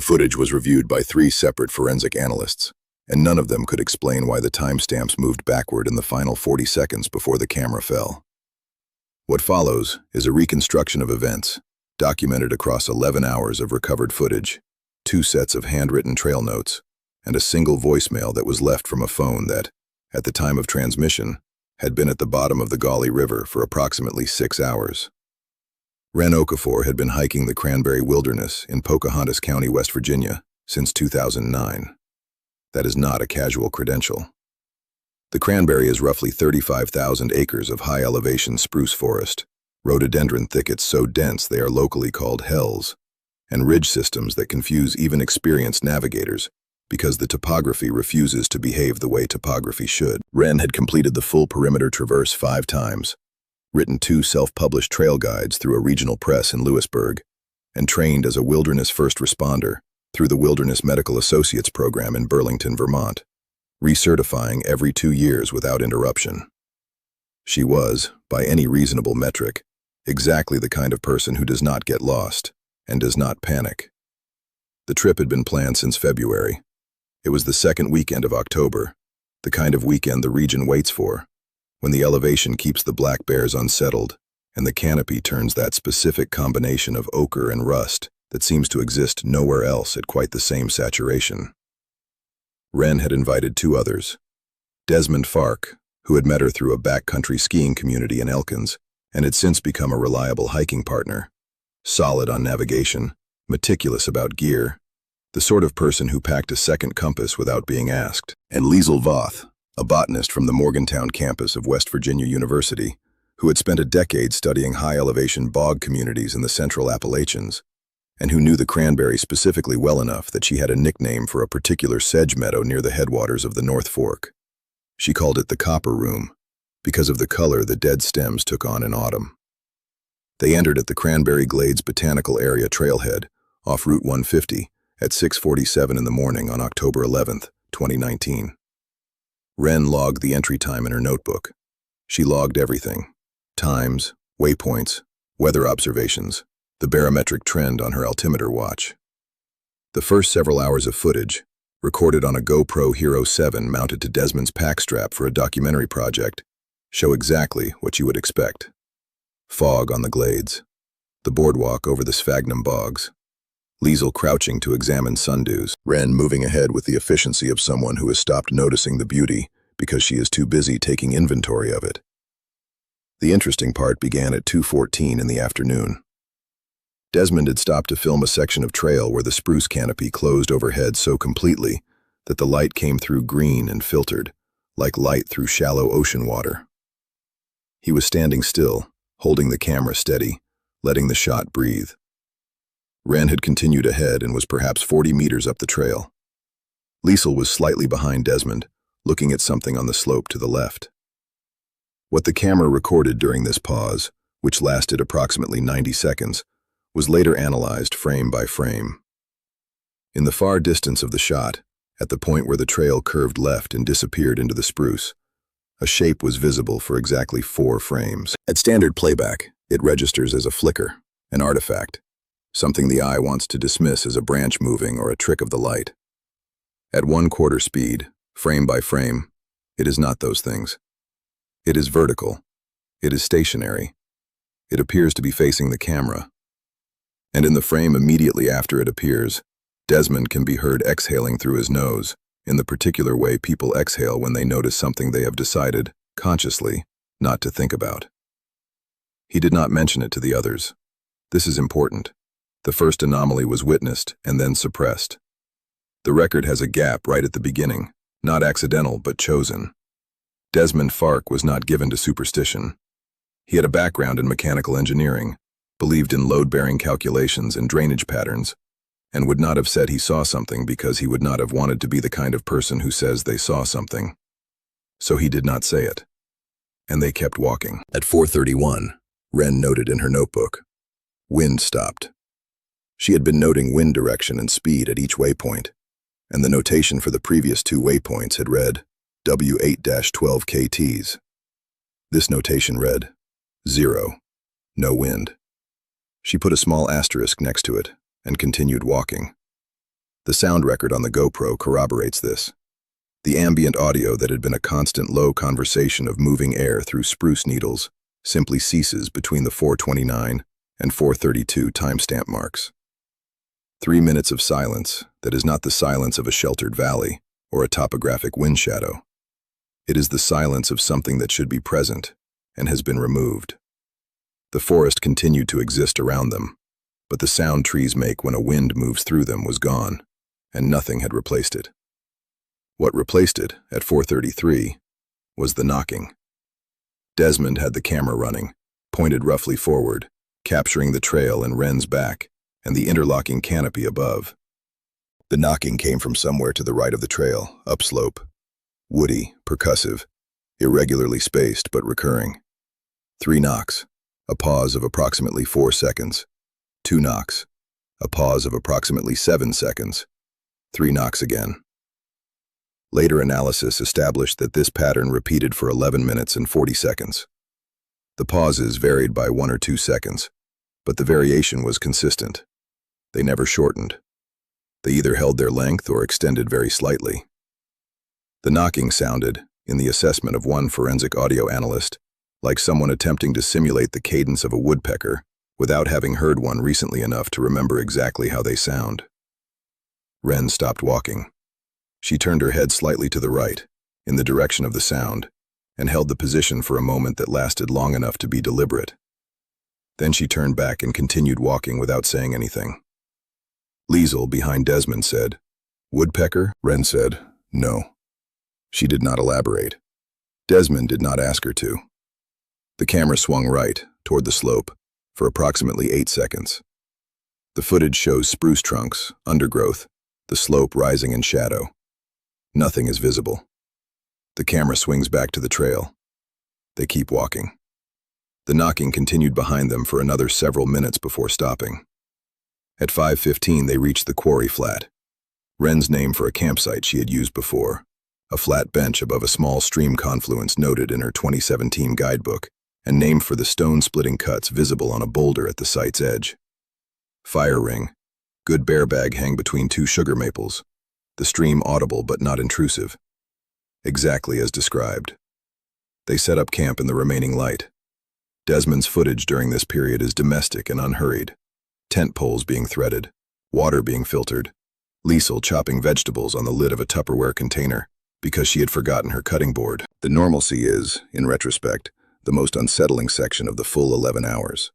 The footage was reviewed by 3 separate forensic analysts, and none of them could explain why the timestamps moved backward in the final 40 seconds before the camera fell. What follows is a reconstruction of events, documented across 11 hours of recovered footage, 2 sets of handwritten trail notes, and a single voicemail that was left from a phone that, at the time of transmission, had been at the bottom of the Gauley River for approximately 6 hours. Ren Okafor had been hiking the Cranberry Wilderness in Pocahontas County, West Virginia, since 2009. That is not a casual credential. The Cranberry is roughly 35,000 acres of high-elevation spruce forest, rhododendron thickets so dense they are locally called hells, and ridge systems that confuse even experienced navigators because the topography refuses to behave the way topography should. Ren had completed the full perimeter traverse 5 times, written 2 self-published trail guides through a regional press in Lewisburg, and trained as a wilderness first responder through the Wilderness Medical Associates program in Burlington, Vermont, recertifying every 2 years without interruption. She was, by any reasonable metric, exactly the kind of person who does not get lost and does not panic. The trip had been planned since February. It was the second weekend of October, the kind of weekend the region waits for, when the elevation keeps the black bears unsettled and the canopy turns that specific combination of ochre and rust that seems to exist nowhere else at quite the same saturation. Ren had invited 2 others, Desmond Fark, who had met her through a backcountry skiing community in Elkins and had since become a reliable hiking partner, solid on navigation, meticulous about gear, the sort of person who packed a second compass without being asked, and Liesl Voth, a botanist from the Morgantown campus of West Virginia University, who had spent a decade studying high-elevation bog communities in the Central Appalachians, and who knew the Cranberry specifically well enough that she had a nickname for a particular sedge meadow near the headwaters of the North Fork. She called it the Copper Room, because of the color the dead stems took on in autumn. They entered at the Cranberry Glades Botanical Area trailhead, off Route 150, at 6:47 in the morning on October 11, 2019. Ren logged the entry time in her notebook. She logged everything: times, waypoints, weather observations, the barometric trend on her altimeter watch. The first several hours of footage, recorded on a GoPro Hero 7 mounted to Desmond's pack strap for a documentary project, show exactly what you would expect. Fog on the glades, the boardwalk over the sphagnum bogs, Liesl crouching to examine sundews, Ren moving ahead with the efficiency of someone who has stopped noticing the beauty because she is too busy taking inventory of it. The interesting part began at 2:14 in the afternoon. Desmond had stopped to film a section of trail where the spruce canopy closed overhead so completely that the light came through green and filtered, like light through shallow ocean water. He was standing still, holding the camera steady, letting the shot breathe. Ren had continued ahead and was perhaps 40 meters up the trail. Liesl was slightly behind Desmond, looking at something on the slope to the left. What the camera recorded during this pause, which lasted approximately 90 seconds, was later analyzed frame by frame. In the far distance of the shot, at the point where the trail curved left and disappeared into the spruce, a shape was visible for exactly 4 frames. At standard playback, it registers as a flicker, an artifact, something the eye wants to dismiss as a branch moving or a trick of the light. At 1/4 speed, frame by frame, it is not those things. It is vertical. It is stationary. It appears to be facing the camera. And in the frame immediately after it appears, Desmond can be heard exhaling through his nose, in the particular way people exhale when they notice something they have decided, consciously, not to think about. He did not mention it to the others. This is important. The first anomaly was witnessed and then suppressed. The record has a gap right at the beginning, not accidental but chosen. Desmond Fark was not given to superstition. He had a background in mechanical engineering, believed in load-bearing calculations and drainage patterns, and would not have said he saw something because he would not have wanted to be the kind of person who says they saw something. So he did not say it. And they kept walking. At 4:31, Ren noted in her notebook, wind stopped. She had been noting wind direction and speed at each waypoint, and the notation for the previous 2 waypoints had read W8-12 kts. This notation read 0, no wind. She put a small asterisk next to it and continued walking. The sound record on the GoPro corroborates this. The ambient audio that had been a constant low conversation of moving air through spruce needles simply ceases between the 4:29 and 4:32 timestamp marks. 3 minutes of silence that is not the silence of a sheltered valley or a topographic wind shadow. It is the silence of something that should be present and has been removed. The forest continued to exist around them, but the sound trees make when a wind moves through them was gone, and nothing had replaced it. What replaced it, at 4:33, was the knocking. Desmond had the camera running, pointed roughly forward, capturing the trail and Wren's back, and the interlocking canopy above. The knocking came from somewhere to the right of the trail, upslope. Woody, percussive, irregularly spaced but recurring. 3 knocks, a pause of approximately 4 seconds. 2 knocks, a pause of approximately 7 seconds. 3 knocks again. Later analysis established that this pattern repeated for 11 minutes and 40 seconds. The pauses varied by 1 or 2 seconds, but the variation was consistent. They never shortened. They either held their length or extended very slightly. The knocking sounded, in the assessment of one forensic audio analyst, like someone attempting to simulate the cadence of a woodpecker without having heard one recently enough to remember exactly how they sound. Wren stopped walking. She turned her head slightly to the right, in the direction of the sound, and held the position for a moment that lasted long enough to be deliberate. Then she turned back and continued walking without saying anything. Liesel, behind Desmond, said, "Woodpecker?" Wren said, "No." She did not elaborate. Desmond did not ask her to. The camera swung right, toward the slope, for approximately 8 seconds. The footage shows spruce trunks, undergrowth, the slope rising in shadow. Nothing is visible. The camera swings back to the trail. They keep walking. The knocking continued behind them for another several minutes before stopping. At 5:15 they reached the quarry flat, Wren's name for a campsite she had used before, a flat bench above a small stream confluence noted in her 2017 guidebook, and named for the stone-splitting cuts visible on a boulder at the site's edge. Fire ring, good bear bag hang between 2 sugar maples, the stream audible but not intrusive. Exactly as described. They set up camp in the remaining light. Desmond's footage during this period is domestic and unhurried. Tent poles being threaded, water being filtered, Liesel chopping vegetables on the lid of a Tupperware container because she had forgotten her cutting board. The normalcy is, in retrospect, the most unsettling section of the full 11 hours.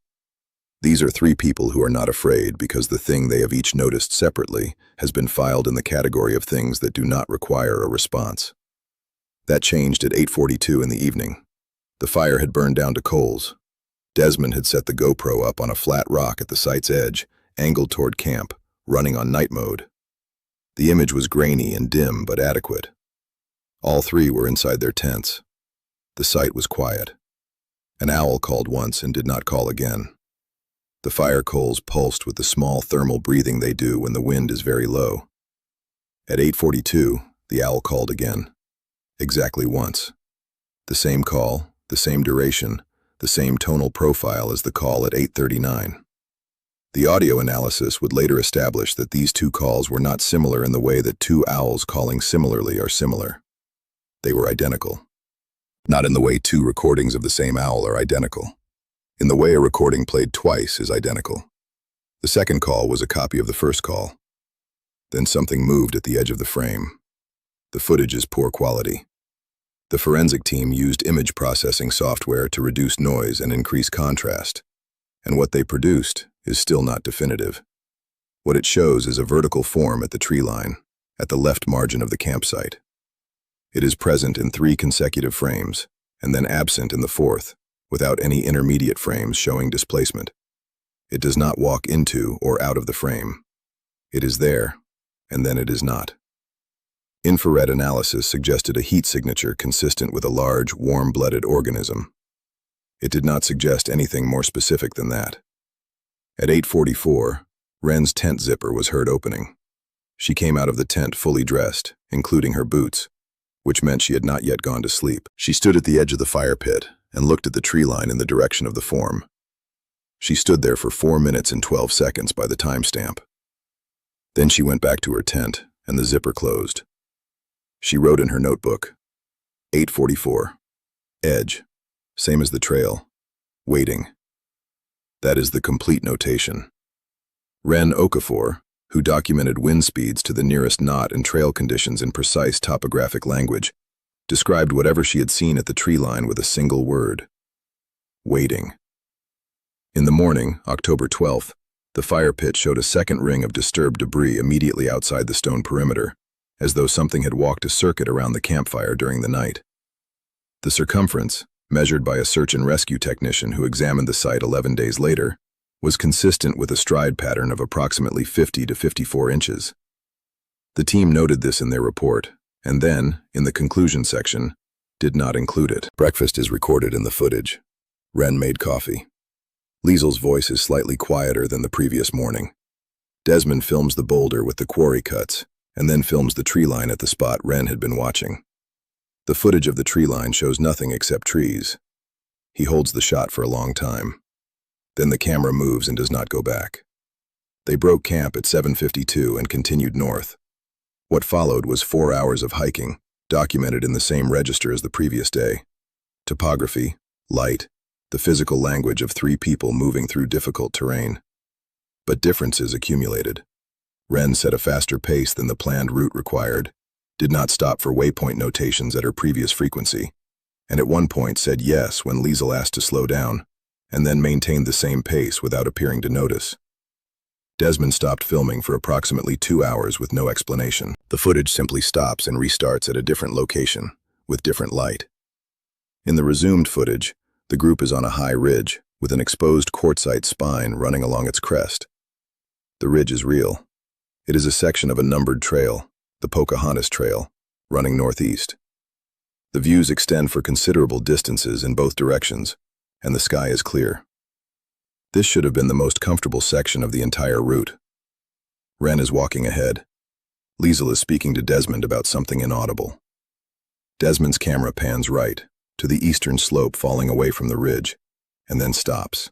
These are 3 people who are not afraid because the thing they have each noticed separately has been filed in the category of things that do not require a response. That changed at 8:42 in the evening. The fire had burned down to coals. Desmond had set the GoPro up on a flat rock at the site's edge, angled toward camp, running on night mode. The image was grainy and dim but adequate. All 3 were inside their tents. The site was quiet. An owl called once and did not call again. The fire coals pulsed with the small thermal breathing they do when the wind is very low. At 8:42, the owl called again. Exactly once. The same call, the same duration, the same tonal profile as the call at 8:39. The audio analysis would later establish that these 2 calls were not similar in the way that 2 owls calling similarly are similar. They were identical. Not in the way 2 recordings of the same owl are identical. In the way a recording played twice is identical. The second call was a copy of the first call. Then something moved at the edge of the frame. The footage is poor quality. The forensic team used image processing software to reduce noise and increase contrast, and what they produced is still not definitive. What it shows is a vertical form at the tree line, at the left margin of the campsite. It is present in 3 consecutive frames, and then absent in the 4th, without any intermediate frames showing displacement. It does not walk into or out of the frame. It is there, and then it is not. Infrared analysis suggested a heat signature consistent with a large, warm-blooded organism. It did not suggest anything more specific than that. At 8:44, Wren's tent zipper was heard opening. She came out of the tent fully dressed, including her boots, which meant she had not yet gone to sleep. She stood at the edge of the fire pit and looked at the tree line in the direction of the form. She stood there for 4 minutes and 12 seconds by the timestamp. Then she went back to her tent, and the zipper closed. She wrote in her notebook, 8:44. Edge. Same as the trail. Waiting. That is the complete notation. Ren Okafor, who documented wind speeds to the nearest knot and trail conditions in precise topographic language, described whatever she had seen at the tree line with a single word. Waiting. In the morning, October 12th, the fire pit showed a second ring of disturbed debris immediately outside the stone perimeter, as though something had walked a circuit around the campfire during the night. The circumference, measured by a search and rescue technician who examined the site 11 days later, was consistent with a stride pattern of approximately 50 to 54 inches. The team noted this in their report, and then, in the conclusion section, did not include it. Breakfast is recorded in the footage. Ren made coffee. Liesel's voice is slightly quieter than the previous morning. Desmond films the boulder with the quarry cuts, and then films the tree line at the spot Ren had been watching. The footage of the tree line shows nothing except trees. He holds the shot for a long time. Then the camera moves and does not go back. They broke camp at 7:52 and continued north. What followed was 4 hours of hiking, documented in the same register as the previous day. Topography, light, the physical language of 3 people moving through difficult terrain. But differences accumulated. Ren set a faster pace than the planned route required, did not stop for waypoint notations at her previous frequency, and at one point said yes when Liesel asked to slow down, and then maintained the same pace without appearing to notice. Desmond stopped filming for approximately 2 hours with no explanation. The footage simply stops and restarts at a different location, with different light. In the resumed footage, the group is on a high ridge, with an exposed quartzite spine running along its crest. The ridge is real. It is a section of a numbered trail, the Pocahontas Trail, running northeast. The views extend for considerable distances in both directions, and the sky is clear. This should have been the most comfortable section of the entire route. Ren is walking ahead. Liesel is speaking to Desmond about something inaudible. Desmond's camera pans right, to the eastern slope falling away from the ridge, and then stops.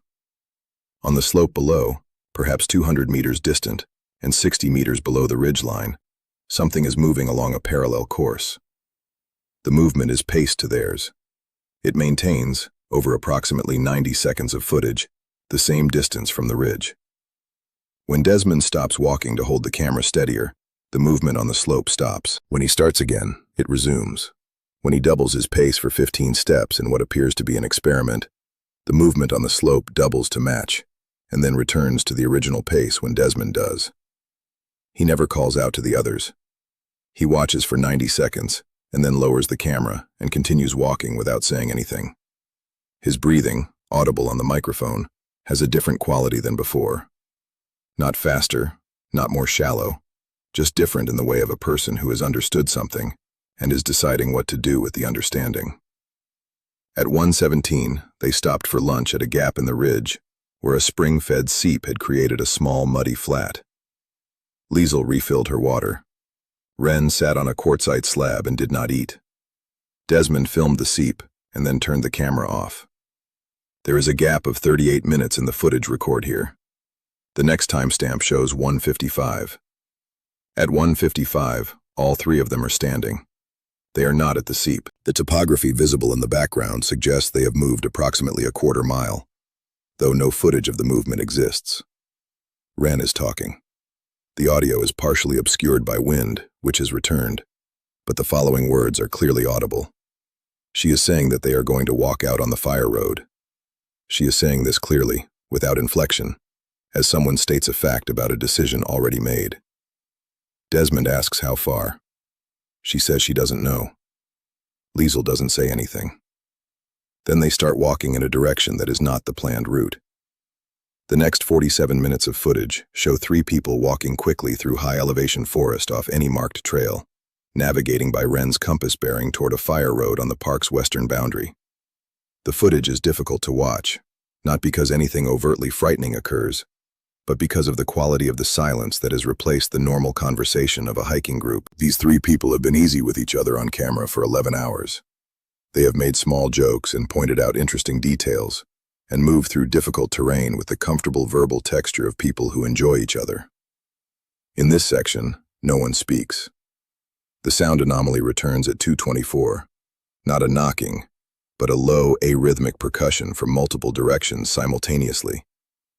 On the slope below, perhaps 200 meters distant, and 60 meters below the ridge line, something is moving along a parallel course. The movement is paced to theirs. It maintains, over approximately 90 seconds of footage, the same distance from the ridge. When Desmond stops walking to hold the camera steadier, the movement on the slope stops. When he starts again, it resumes. When he doubles his pace for 15 steps in what appears to be an experiment, the movement on the slope doubles to match, and then returns to the original pace when Desmond does. He never calls out to the others. He watches for 90 seconds, and then lowers the camera and continues walking without saying anything. His breathing, audible on the microphone, has a different quality than before. Not faster, not more shallow, just different in the way of a person who has understood something and is deciding what to do with the understanding. At 1:17, they stopped for lunch at a gap in the ridge, where a spring-fed seep had created a small muddy flat. Liesel refilled her water. Ren sat on a quartzite slab and did not eat. Desmond filmed the seep and then turned the camera off. There is a gap of 38 minutes in the footage record here. The next timestamp shows 1:55. At 1:55, all 3 of them are standing. They are not at the seep. The topography visible in the background suggests they have moved approximately a quarter mile, though no footage of the movement exists. Ren is talking. The audio is partially obscured by wind, which has returned, but the following words are clearly audible. She is saying that they are going to walk out on the fire road. She is saying this clearly, without inflection, as someone states a fact about a decision already made. Desmond asks how far. She says she doesn't know. Liesel doesn't say anything. Then they start walking in a direction that is not the planned route. The next 47 minutes of footage show 3 people walking quickly through high-elevation forest off any marked trail, navigating by Ren's compass bearing toward a fire road on the park's western boundary. The footage is difficult to watch, not because anything overtly frightening occurs, but because of the quality of the silence that has replaced the normal conversation of a hiking group. These 3 people have been easy with each other on camera for 11 hours. They have made small jokes and pointed out interesting details, and moved through difficult terrain with the comfortable verbal texture of people who enjoy each other. In this section, no one speaks. The sound anomaly returns at 2:24, not a knocking, but a low, arrhythmic percussion from multiple directions simultaneously,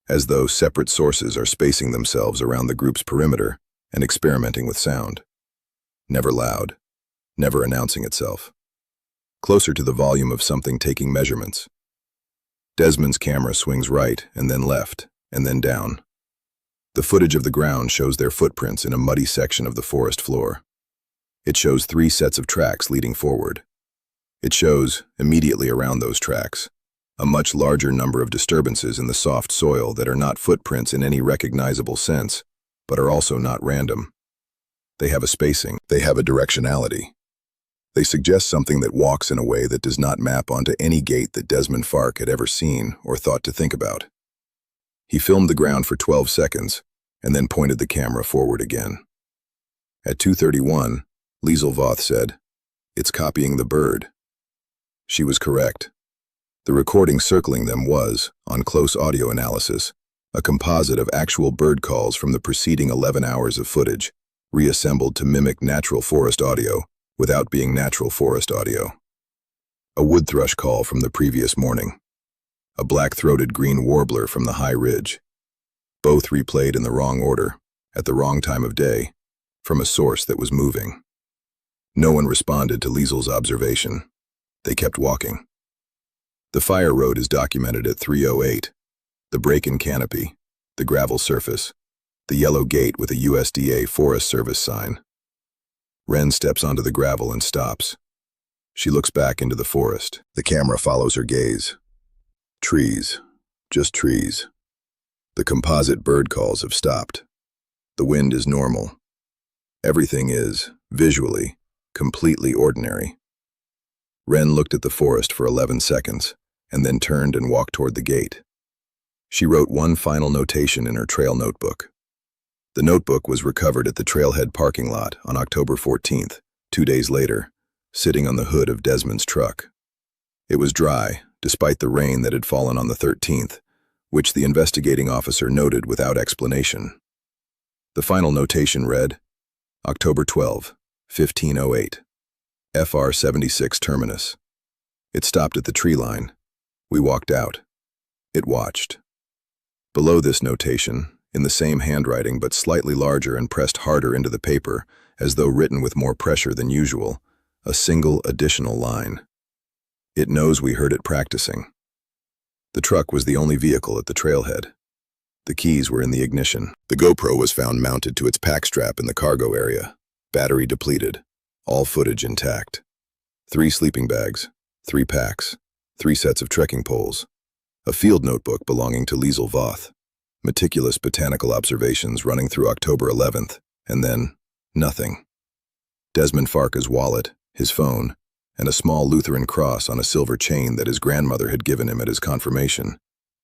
as though separate sources are spacing themselves around the group's perimeter and experimenting with sound. Never loud, never announcing itself. Closer to the volume of something taking measurements. Desmond's camera swings right and then left and then down. The footage of the ground shows their footprints in a muddy section of the forest floor. It shows 3 sets of tracks leading forward. It shows, immediately around those tracks, a much larger number of disturbances in the soft soil that are not footprints in any recognizable sense, but are also not random. They have a spacing, they have a directionality. They suggest something that walks in a way that does not map onto any gait that Desmond Farke had ever seen or thought to think about. He filmed the ground for 12 seconds and then pointed the camera forward again. At 2:31, Liesl Voth said, "It's copying the bird." She was correct. The recording circling them was, on close audio analysis, a composite of actual bird calls from the preceding 11 hours of footage, reassembled to mimic natural forest audio without being natural forest audio. A wood thrush call from the previous morning. A black-throated green warbler from the high ridge. Both replayed in the wrong order, at the wrong time of day, from a source that was moving. No one responded to Liesl's observation. They kept walking. The fire road is documented at 3:08. The break-in canopy, the gravel surface, the yellow gate with a USDA Forest Service sign. Wren steps onto the gravel and stops. She looks back into the forest. The camera follows her gaze. Trees, just trees. The composite bird calls have stopped. The wind is normal. Everything is, visually, completely ordinary. Wren looked at the forest for 11 seconds, and then turned and walked toward the gate. She wrote one final notation in her trail notebook. The notebook was recovered at the trailhead parking lot on October 14th, 2 days later, sitting on the hood of Desmond's truck. It was dry, despite the rain that had fallen on the 13th, which the investigating officer noted without explanation. The final notation read, October 12, 1508, FR 76 Terminus. It stopped at the tree line. We walked out. It watched. Below this notation, in the same handwriting but slightly larger and pressed harder into the paper, as though written with more pressure than usual, a single additional line. It knows we heard it practicing. The truck was the only vehicle at the trailhead. The keys were in the ignition. The GoPro was found mounted to its pack strap in the cargo area. Battery depleted. All footage intact. 3 sleeping bags, 3 packs, 3 sets of trekking poles, a field notebook belonging to Liesl Voth, meticulous botanical observations running through October 11th, and then nothing. Desmond Farke's wallet, his phone, and a small Lutheran cross on a silver chain that his grandmother had given him at his confirmation,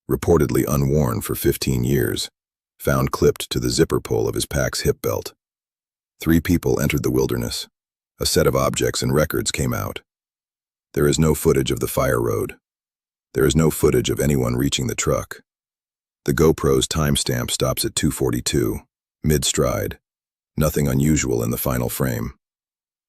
reportedly unworn for 15 years, found clipped to the zipper pull of his pack's hip belt. 3 people entered the wilderness. A set of objects and records came out. There is no footage of the fire road. There is no footage of anyone reaching the truck. The GoPro's timestamp stops at 2:42, mid-stride. Nothing unusual in the final frame.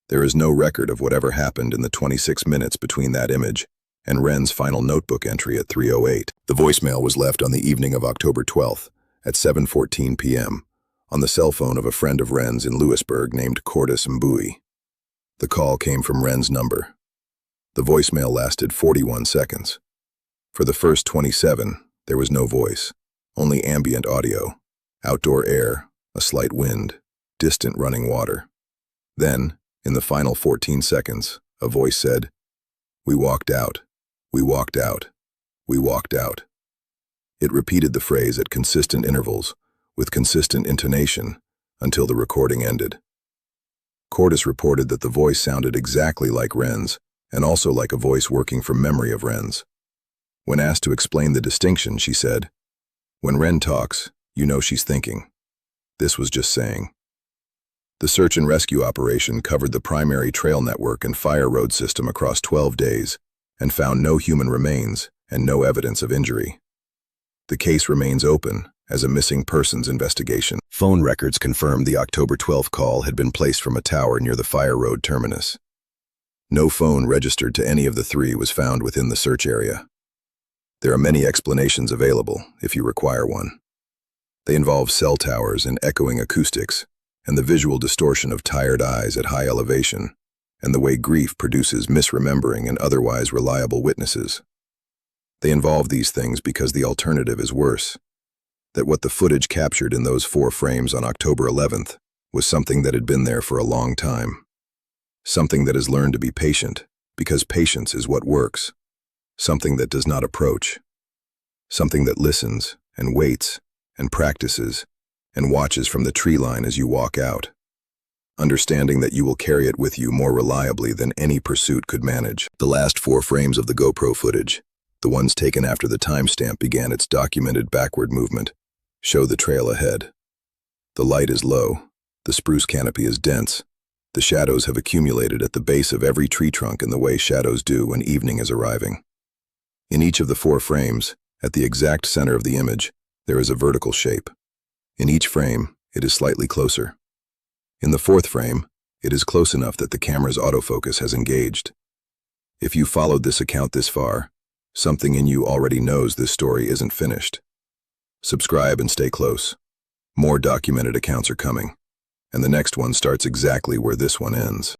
There is no record of whatever happened in the 26 minutes between that image and Wren's final notebook entry at 3:08. The voicemail was left on the evening of October 12th at 7:14 p.m. on the cell phone of a friend of Wren's in Lewisburg named Cordis Mbui. The call came from Wren's number. The voicemail lasted 41 seconds. For the first 27, there was no voice, only ambient audio, outdoor air, a slight wind, distant running water. Then, in the final 14 seconds, a voice said, "We walked out, we walked out, we walked out." It repeated the phrase at consistent intervals, with consistent intonation, until the recording ended. Cordis reported that the voice sounded exactly like Wren's, and also like a voice working from memory of Wren's. When asked to explain the distinction, she said, "When Wren talks, you know she's thinking. This was just saying." The search and rescue operation covered the primary trail network and fire road system across 12 days and found no human remains and no evidence of injury. The case remains open as a missing persons investigation. Phone records confirmed the October 12th call had been placed from a tower near the Fire Road terminus. No phone registered to any of the three was found within the search area. There are many explanations available, if you require one. They involve cell towers and echoing acoustics, and the visual distortion of tired eyes at high elevation, and the way grief produces misremembering and otherwise reliable witnesses. They involve these things because the alternative is worse. That what the footage captured in those 4 frames on October 11th was something that had been there for a long time. Something that has learned to be patient, because patience is what works. Something that does not approach. Something that listens and waits and practices and watches from the tree line as you walk out, understanding that you will carry it with you more reliably than any pursuit could manage. The last 4 frames of the GoPro footage, the ones taken after the timestamp began its documented backward movement, show the trail ahead. The light is low, the spruce canopy is dense, the shadows have accumulated at the base of every tree trunk in the way shadows do when evening is arriving. In each of the 4 frames, at the exact center of the image, there is a vertical shape. In each frame, it is slightly closer. In the 4th frame, it is close enough that the camera's autofocus has engaged. If you followed this account this far, something in you already knows this story isn't finished. Subscribe and stay close. More documented accounts are coming, and the next one starts exactly where this one ends.